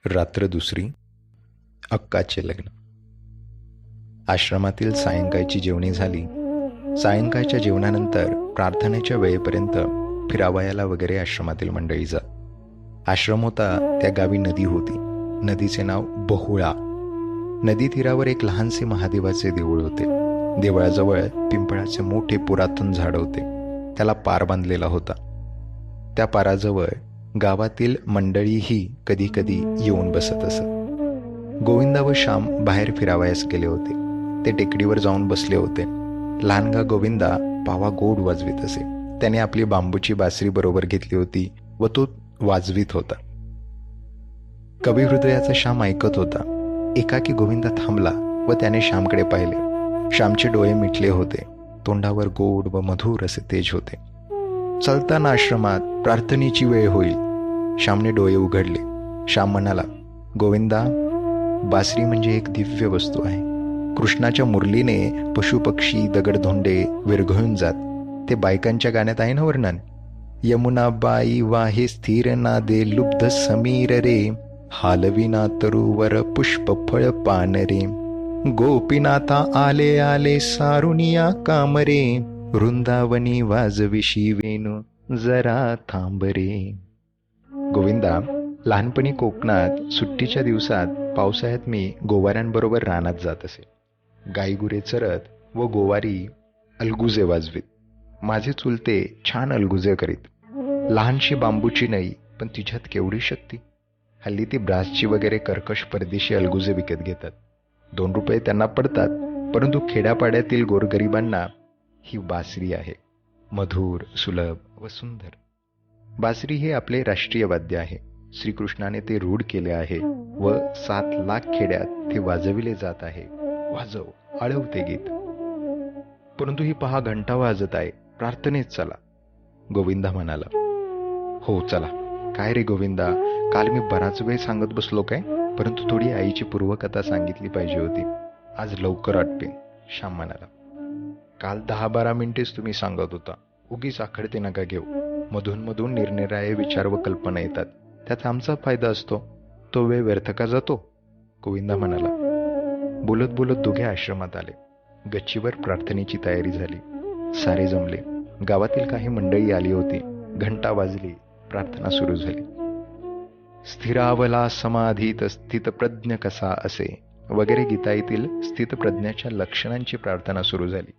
रात्र दुसरी. अक्काचे लग्न. आश्रमातील सायंकाळची जेवणी झाली. सायंकाळच्या जेवणानंतर प्रार्थनेच्या वेळेपर्यंत फिरावयाला वगैरे आश्रमातील मंडळी जात. आश्रम होता त्या गावी नदी होती. नदीचे नाव बहुळा. नदी तीरावर एक लहानसे महादेवाचे देऊळ होते. देवळाजवळ पिंपळाचे मोठे पुरातन झाड होते. त्याला पार बांधलेला होता. त्या पाराजवळ गावातील मंडळीही कधी कधी येऊन बसत असत. गोविंदा व श्याम बाहेर फिरावयास गेले होते. ते टेकडीवर जाऊन बसले होते. लहानगा गोविंदा पावा गोड वाजवीत असे. त्याने आपली बांबूची बासरी बरोबर घेतली होती व तो वाजवीत होता. कवी हृदयाचा श्याम ऐकत होता. एकाकी गोविंदा थांबला व त्याने श्यामकडे पाहिले. श्यामचे डोळे मिटले होते. तोंडावर गोड व मधुर असे तेज होते. चलताना आश्रमात प्रार्थनेची वेळ होईल. श्यामने डोळे उघडले. श्याम म्हणाला, गोविंदा, बासरी म्हणजे एक दिव्य वस्तू आहे. कृष्णाच्या मुरलीने पशुपक्षी दगडधोंडे विरघळून जात. ते बायकांच्या गाण्यात आहे ना वर्णन. यमुना बाई वाहे स्थिर नादे लुब्ध समीर रे, हालविना तरुवर पुष्प फळ पान रे, गोपीनाथा आले आले सारुनिया कामरे, वृंदावनी वाजविशी वेणू जरा थांब रे. गोविंदा, लहानपणी कोकणात सुट्टीच्या दिवसात पावसाळ्यात मी गोवाऱ्यांबरोबर रानात जात असे. गाईगुरे चरत व गोवारी अलगुजे वाजवीत. माझे चुलते छान अलगुजे करीत. लहानशी बांबूची नई, पण तिच्यात केवढी शक्ती. हल्ली ती ब्रासची वगैरे कर्कश परदेशी अलगुजे विकत घेतात. 2 रुपये त्यांना पडतात, परंतु खेड्यापाड्यातील गोरगरिबांना ही बासरी आहे. मधुर, सुलभ व सुंदर. बासरी हे आपले राष्ट्रीय वाद्य आहे. श्रीकृष्णाने ते रूढ केले आहे व 7 लाख खेड्यात ते वाजविले जात आहे. वाजव, आळव ते गीत. परंतु ही पहा, घंटा वाजत आहे. प्रार्थनेत चला, गोविंदा म्हणाला. हो चला. काय रे गोविंदा, काल मी बराच वेळ सांगत बसलो काय? परंतु थोडी आईची पूर्वकथा सांगितली पाहिजे होती. आज लवकर आटपेन, श्याम म्हणाला. काल 10-12 मिनिटेच तुम्ही सांगत होता. उगीच आखडते नका घेऊ. मधून मधून निरनिराळे विचार व कल्पना येतात. त्यात आमचा फायदा असतो. तो वेळ व्यर्थ का जातो? गोविंदा म्हणाला. बोलत बोलत दोघे आश्रमात आले. गच्चीवर प्रार्थनेची तयारी झाली. सारे जमले. गावातील काही मंडळी आली होती. घंटा वाजली. प्रार्थना सुरू झाली. स्थिरावला समाधीत स्थितप्रज्ञ कसा असे वगैरे गीताईतील स्थितप्रज्ञाच्या लक्षणांची प्रार्थना सुरू झाली.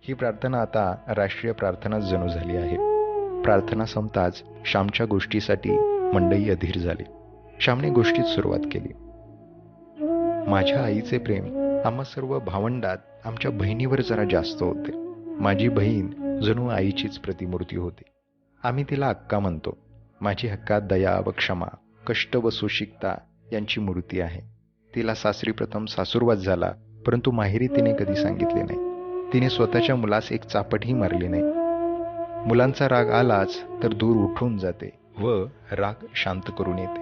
ही प्रार्थना आता राष्ट्रीय प्रार्थना जणू झाली आहे. प्रार्थना संपताच श्यामच्या गोष्टीसाठी मंडळी अधीर झाली. श्यामने गोष्टीत सुरुवात केली. माझ्या आईचे प्रेम आम्हा सर्व भावंडात आमच्या बहिणीवर जरा जास्त होते. माझी बहीण जणू आईचीच प्रतिमूर्ती होती. आम्ही तिला अक्का म्हणतो. माझी हक्कात दया व क्षमा, कष्ट व सुशिकता यांची मूर्ती आहे. तिला सासरी प्रथम सासूरवास झाला, परंतु माहेरी तिने कधी सांगितले नाही. तिने स्वतःच्या मुलास एक चापटही मारली नाही. मुलांचा राग आलाच तर दूर उठून जाते व राग शांत करून येते.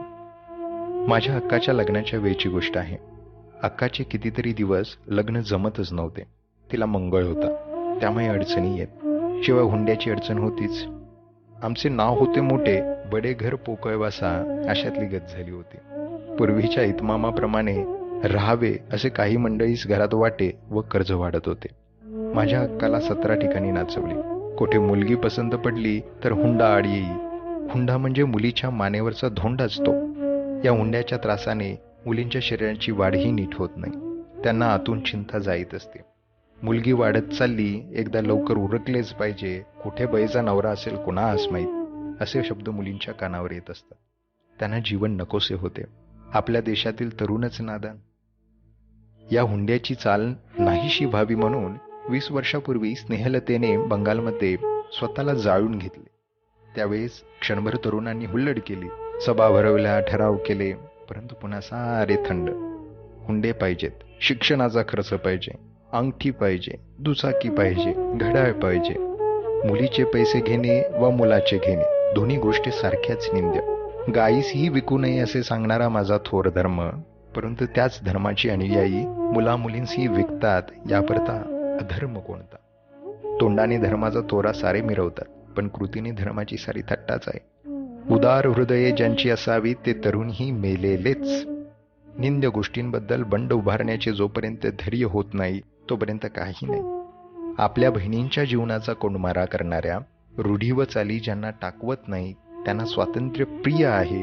माझ्या हक्काच्या लग्नाच्या वेळची गोष्ट आहे. अक्काचे कितीतरी दिवस लग्न जमतच नव्हते. तिला मंगळ होता, त्यामुळे अडचणी येत. शिवाय हुंड्याची अडचण होतीच. आमचे नाव होते मोठे, बडे घर पोकळवासा अशातली गत झाली होती. पूर्वीच्या इतमामाप्रमाणे राहावे असे काही मंडळीस घरात वाटे व कर्ज वाढत होते. माझ्या हक्काला 17 ठिकाणी नाचवली. कोठे मुलगी पसंत पडली तर हुंडा आड येई. हुंडा म्हणजे मुलीच्या मानेवरचा धोंड असतो. या हुंड्याच्या त्रासाने मुलींच्या शरीराची वाढही नीट होत नाही. त्यांना आतून चिंता जाईत असते. मुलगी वाढत चालली, एकदा लवकर उरकलेच पाहिजे, कुठे बाईचा नवरा असेल कुणास माहीत, असे शब्द मुलींच्या कानावर येत असतात. त्यांना जीवन नकोसे होते. आपल्या देशातील तरुणच नादान. या हुंड्याची चाल नाहीशी व्हावी म्हणून 20 वर्षापूर्वी स्नेहलतेने बंगालमध्ये स्वतःला जाळून घेतले. त्यावेळेस क्षणभर तरुणांनी हुल्लड केली, सभा भरवल्या, ठराव केले, परंतु पुन्हा सारे थंड. हुंडे पाहिजेत, शिक्षणाचा खर्च पाहिजे, अंगठी पाहिजे, दुचाकी पाहिजे, घड्याळ पाहिजे. मुलीचे पैसे घेणे व मुलाचे घेणे दोन्ही गोष्टी सारख्याच निंद्य. गायीसही विकू नये असे सांगणारा माझा थोर धर्म, परंतु त्याच धर्माची अनुयायी मुला मुलींसही विकतात. याकरता अधर्म कोणता? तोंडाने धर्माचा तोरा सारे मिरवतात, पण कृतीने धर्माची सारी थट्टाच आहे. उदार हृदये ज्यांची असावी ते तरुणही मेलेलेच. निंद्य गोष्टींबद्दल बंड उभारण्याचे जोपर्यंत धैर्य होत नाही तोपर्यंत काही नाही. आपल्या बहिणींच्या जीवनाचा कोंडमारा करणाऱ्या, रूढी व चाली ज्यांना टाकवत नाही त्यांना स्वातंत्र्य प्रिय आहे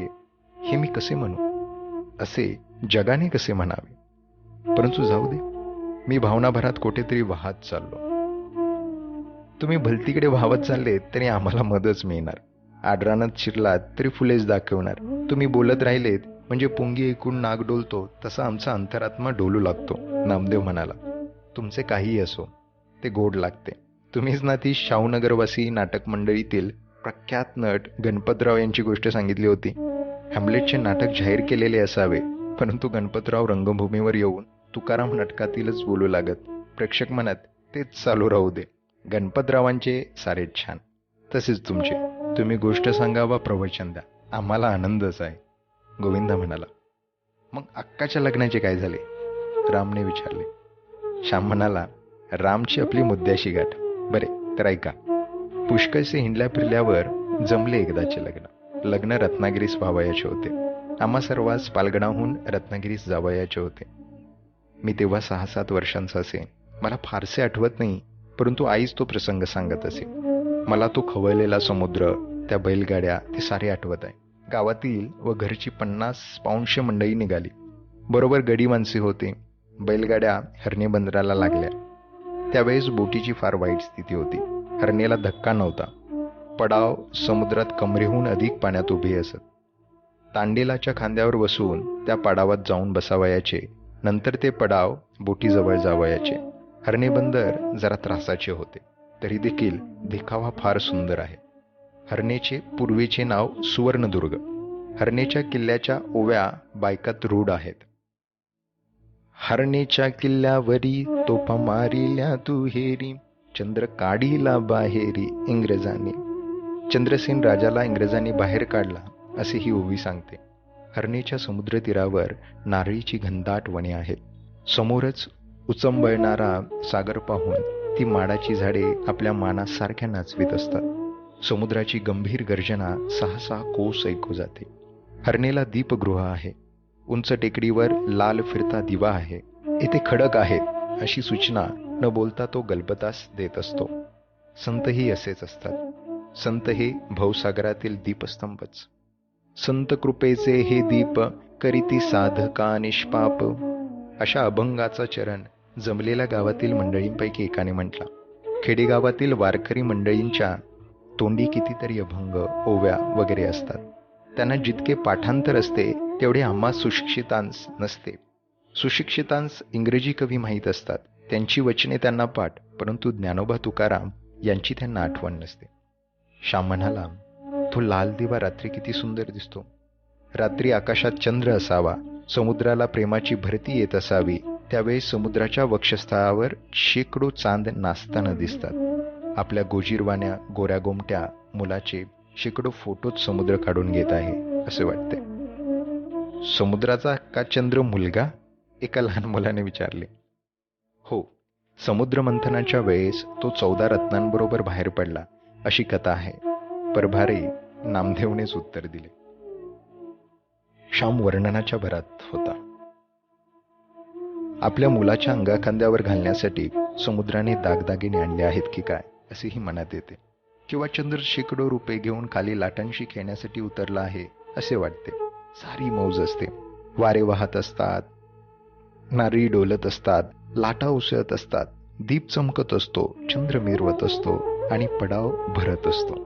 हे मी कसे म्हणू, असे जगाने कसे म्हणावे. परंतु जाऊ दे, मी भावनाभरात कुठेतरी वाहत चाललो. तुम्ही भलतीकडे वाहत चाललेत तरी आम्हाला मदच मिळणार. आडरानात शिरलात तरी फुलेच दाखवणार. तुम्ही बोलत राहिलेत म्हणजे पुंगी ऐकून नाग डोलतो तसा आमचा अंतरात्मा डोलू लागतो. नामदेव म्हणाला. तुमचे काहीही असो, ते गोड लागते. तुम्हीच ना ती शाहूनगरवासी नाटक मंडळीतील प्रख्यात नट गणपतराव यांची गोष्ट सांगितली होती. हॅम्लेटचे नाटक जाहीर केलेले असावे, परंतु गणपतराव रंगभूमीवर येऊन तुकाराम नाटकातीलच बोलू लागत. प्रेक्षक म्हणत, तेच चालू राहू दे. गणपतरावांचे सारेच छान, तसेच तुमचे. तुम्ही गोष्ट सांगा वा प्रवचन द्या, आम्हाला आनंदच आहे. गोविंदा म्हणाला. मग अक्काच्या लग्नाचे काय झाले? रामने विचारले. श्याम म्हणाला, रामची आपली मुद्द्याशी गाठ. बरे तर ऐका. पुष्कळसे हिंडल्या फिरल्यावर जमले एकदाचे लग्न. लग्न रत्नागिरीस व्हावयाचे होते. आम्हा सर्वांस पालगडाहून रत्नागिरीस जावयाचे होते. मी तेव्हा 6-7 वर्षांचा असे. मला फारसे आठवत नाही, परंतु आईच तो प्रसंग सांगत असे. मला तो खवळलेला समुद्र, त्या बैलगाड्या, ते सारे आठवत आहे. गावातील व घरची 50-500 मंडळी निघाली. बरोबर गडी माणसे होते. बैलगाड्या हरणे बंदराला लागल्या. त्यावेळेस बोटीची फार वाईट स्थिती होती. हरणेला धक्का नव्हता. पडाव समुद्रात कमरेहून अधिक पाण्यात उभे असत. तांडेलाच्या खांद्यावर बसून त्या पडावात जाऊन बसावयाचे. नंतर ते पडाव बोटीजवळ जावयाचे. हरणे बंदर जरा त्रासाचे होते, तरी देखील देखावा फार सुंदर आहे. हरणेचे पूर्वीचे नाव सुवर्णदुर्ग. हरणेच्या किल्ल्याच्या ओव्या बायकात रूढ आहेत. हरणेच्या किल्ल्यावरी तोफा मारिल्या दुहेरी, चंद्र काढीला बाहेरी इंग्रजांनी. चंद्रसेन राजाला इंग्रजांनी बाहेर काढला असे ही ओवी सांगते. हरणेच्या समुद्रतीरावर नारळीची घनदाट वने आहेत. समोरच उचंबळणारा सागर पाहून ती माडाची झाडे आपल्या मानासारख्या नाचवीत असतात. समुद्राची गंभीर गर्जना 6-6 कोस ऐकू जाते. हरणेला दीपगृह आहे. उंच टेकडीवर लाल फिरता दिवा आहे. येथे खडक आहेत अशी सूचना न बोलता तो गलबतास देत असतो. संतही असेच असतात. संत हे भवसागरातील दीपस्तंभच. संत कृपेचे हे दीप करीती साधका निष्पाप, अशा अभंगाचा चरण जमलेल्या गावातील मंडळींपैकी एकाने म्हटला. खेडेगावातील वारकरी मंडळींच्या तोंडी कितीतरी अभंग, ओव्या वगैरे असतात. त्यांना जितके पाठांतर असते तेवढे आम्हा सुशिक्षितांस नसते. सुशिक्षितांस इंग्रजी कवी माहीत असतात, त्यांची वचने त्यांना पाठ, परंतु ज्ञानोबा तुकाराम यांची त्यांना आठवण नसते. श्याम म्हणाला, तो लाल दिवा रात्री किती सुंदर दिसतो. रात्री आकाशात चंद्र असावा, समुद्राला प्रेमाची भरती येत असावी. त्यावेळी समुद्राच्या वक्षस्थळावर शेकडो चांद नाचताना दिसतात. आपल्या गोजीरवाण्या गोऱ्या गोमट्या मुलाचे शेकडो फोटोच समुद्र काढून घेत आहे असे वाटते. समुद्राचा का चंद्र मुलगा? एका लहान मुलाने विचारले. हो, समुद्र मंथनाच्या वेळेस तो 14 रत्नांबरोबर बाहेर पडला अशी कथा आहे. परभारे नामदेवनेच उत्तर दिले. श्याम वर्णनाच्या भरात होता. आपल्या मुलाच्या अंगाखांद्यावर घालण्यासाठी समुद्राने दागदागिने आणले आहेत की काय असेही मनात येते. किंवा चंद्र शेकडो रुपये घेऊन खाली लाटांशी खेळण्यासाठी उतरला आहे असे वाटते. सारी मौज असते. वारे वाहत असतात, नारळी डोलत असतात, लाटा उसळत असतात, दीप चमकत असतो, चंद्र मिरवत असतो आणि पडाव भरत असतो.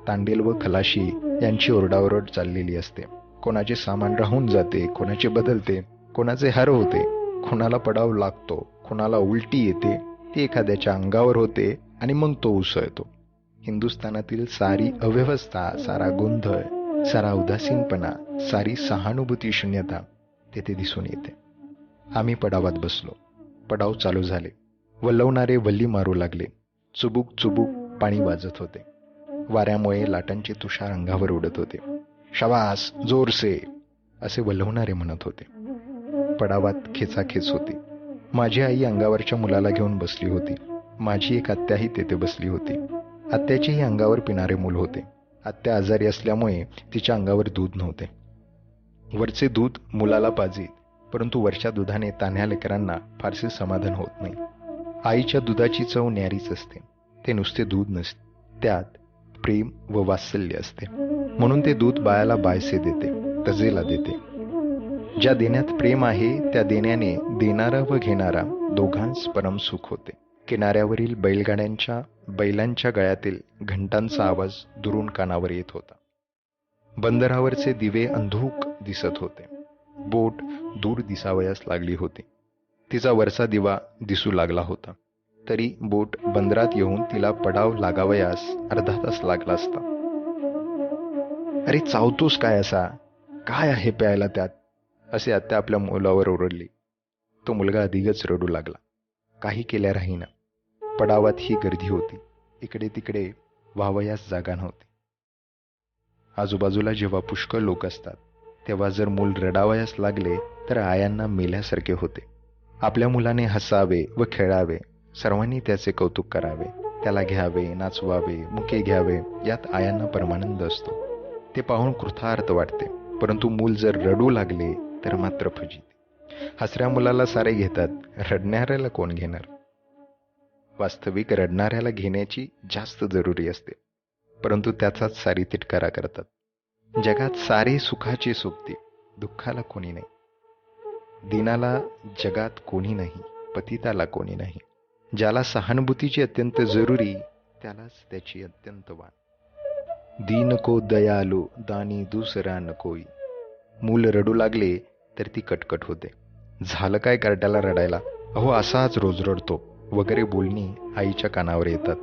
तांडेल व खलाशी यांची ओरडाओरड चाललेली असते. कोणाचे सामान राहून जाते, कोणाचे बदलते, कोणाचे हर होते, कोणाला पडाव लागतो, कोणाला उलटी येते, ती एखाद्याच्या अंगावर होते आणि मग तो उसळतो. हिंदुस्थानातील सारी अव्यवस्था, सारा गोंधळ, सारा उदासीनपणा, सारी सहानुभूती शून्यता तेथे दिसून येते. आम्ही पडावात बसलो. पडाव चालू झाले. वल्लवणारे वल्ली मारू लागले. चुबुक चुबुक पाणी वाजत होते. वाऱ्यामुळे लाटांचे तुषार अंगावर उडत होते. शाबास, जोरसे, असे वल्लवणारे म्हणत होते. पडावात खेचाखेच होती. माझी आई अंगावरच्या मुलाला घेऊन बसली होती. माझी एक आत्याही तेथे बसली होती. आत्याचेही अंगावर पिणारे मूल होते. आत्या आजारी असल्यामुळे तिच्या अंगावर दूध नव्हते. वरचे दूध मुलाला पाजीत, परंतु वरच्या दुधाने तान्ह्या लेकरांना फारसे समाधान होत नाही. आईच्या दुधाची चव न्यारीच असते. ते नुसते दूध नसते, त्यात प्रेम व वात्सल्य असते. म्हणून ते दूध बाळाला बायसे देते, तजेला देते. ज्या देण्यात प्रेम आहे त्या देण्याने देणारा व घेणारा दोघांस परम सुख होते. किनाऱ्यावरील बैलांच्या गळ्यातील घंटांचा आवाज दुरून कानावर येत होता. बंदरावरचे दिवे अंधूक दिसत होते. बोट दूर दिसावयास लागली होती. तिचा वरचा दिवा दिसू लागला होता. तरी बोट बंदरात येऊन तिला पडाव लागावयास अर्धा तास लागला असता. अरे चावतोस काय असा? काय आहे प्यायला त्यात? असे आत्या आपल्या मुलावर ओरडली. तो मुलगा अधिकच रडू लागला. काही केल्या राहीना. पडावात ही गर्दी होती. इकडे तिकडे व्हावयास जागा नव्हती. आजूबाजूला जेव्हा पुष्कळ लोक असतात तेव्हा जर मूल रडावयास लागले तर आयांना मेल्यासारखे होते. आपल्या मुलाने हसावे व खेळावे, सर्वांनी त्याचे कौतुक करावे, त्याला घ्यावे, नाचवावे, मुके घ्यावे, यात आयांना परमानंद असतो. ते पाहून कृतार्थ वाटते. परंतु मूल जर रडू लागले तर मात्र फजिती. हसऱ्या मुलाला सारे घेतात, रडणाऱ्याला कोण घेणार? वास्तविक रडणाऱ्याला घेण्याची जास्त जरुरी असते, परंतु त्याचाच सारी तिटकारा करतात. जगात सारे सुखाचे सोबते, दुःखाला कोणी नाही. दिनाला जगात कोणी नाही, पतिताला कोणी नाही. ज्याला सहानुभूतीची अत्यंत जरुरी, त्यालाच त्याची अत्यंत वाण. दीन को दयालु दानी दुसरा नकोई. मूल रडू लागले तर ती कटकट होते. झालं काय कार्ट्याला रडायला? अहो असाच रोज रडतो वगैरे बोलणी आईच्या कानावर येतात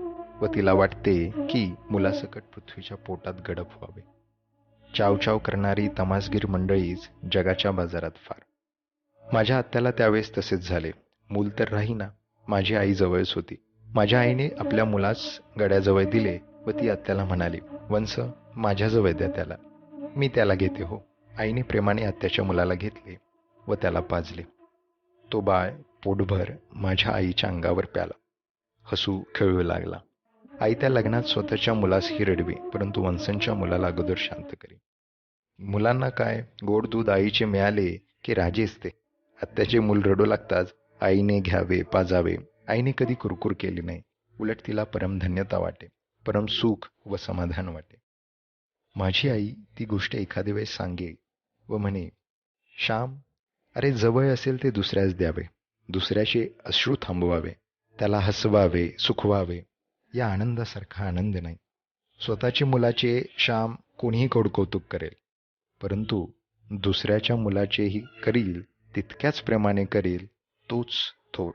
व तिला वाटते की मुलासकट पृथ्वीच्या पोटात गडप व्हावे. चावचाव करणारी तमासगीर मंडळीच जगाच्या बाजारात फार. माझ्या आत्याला त्यावेळेस तसेच झाले. मूल तर राहीना. माझी आई जवळच होती. माझ्या आईने आपल्या मुलास गड्याजवळ दिले व ती आत्याला म्हणाली, वंस माझ्याजवळ द्या त्याला, मी त्याला घेते हो. आईने प्रेमाने आत्याच्या मुलाला घेतले व त्याला पाजले. तो बाळ पोटभर माझ्या आईच्या अंगावर प्याला, हसू खेळू लागला. आई त्या लग्नात स्वतःच्या मुलासही रडवी, परंतु वंसांच्या मुलाला अगोदर शांत करी. मुलांना काय, गोड दूध आईचे मिळाले की राजेच ते. आत्याचे मूल रडू लागताच आईने घ्यावे, पाजावे. आईने कधी कुरकुर केली नाही. उलट तिला परमधन्यता वाटे, परम सुख व समाधान वाटे. माझी आई ती गोष्ट एखाद्या वेळेस सांगे व म्हणे, श्याम, अरे जवळ असेल ते दुसऱ्यास द्यावे, दुसऱ्याचे अश्रू थांबवावे, त्याला हसवावे, सुखवावे. या आनंदासारखा आनंद नाही. स्वतःच्या मुलाचे श्याम कोणीही कौतुक करेल, परंतु दुसऱ्याच्या मुलाचेही करील तितक्याच प्रेमाने करील तोच थोर.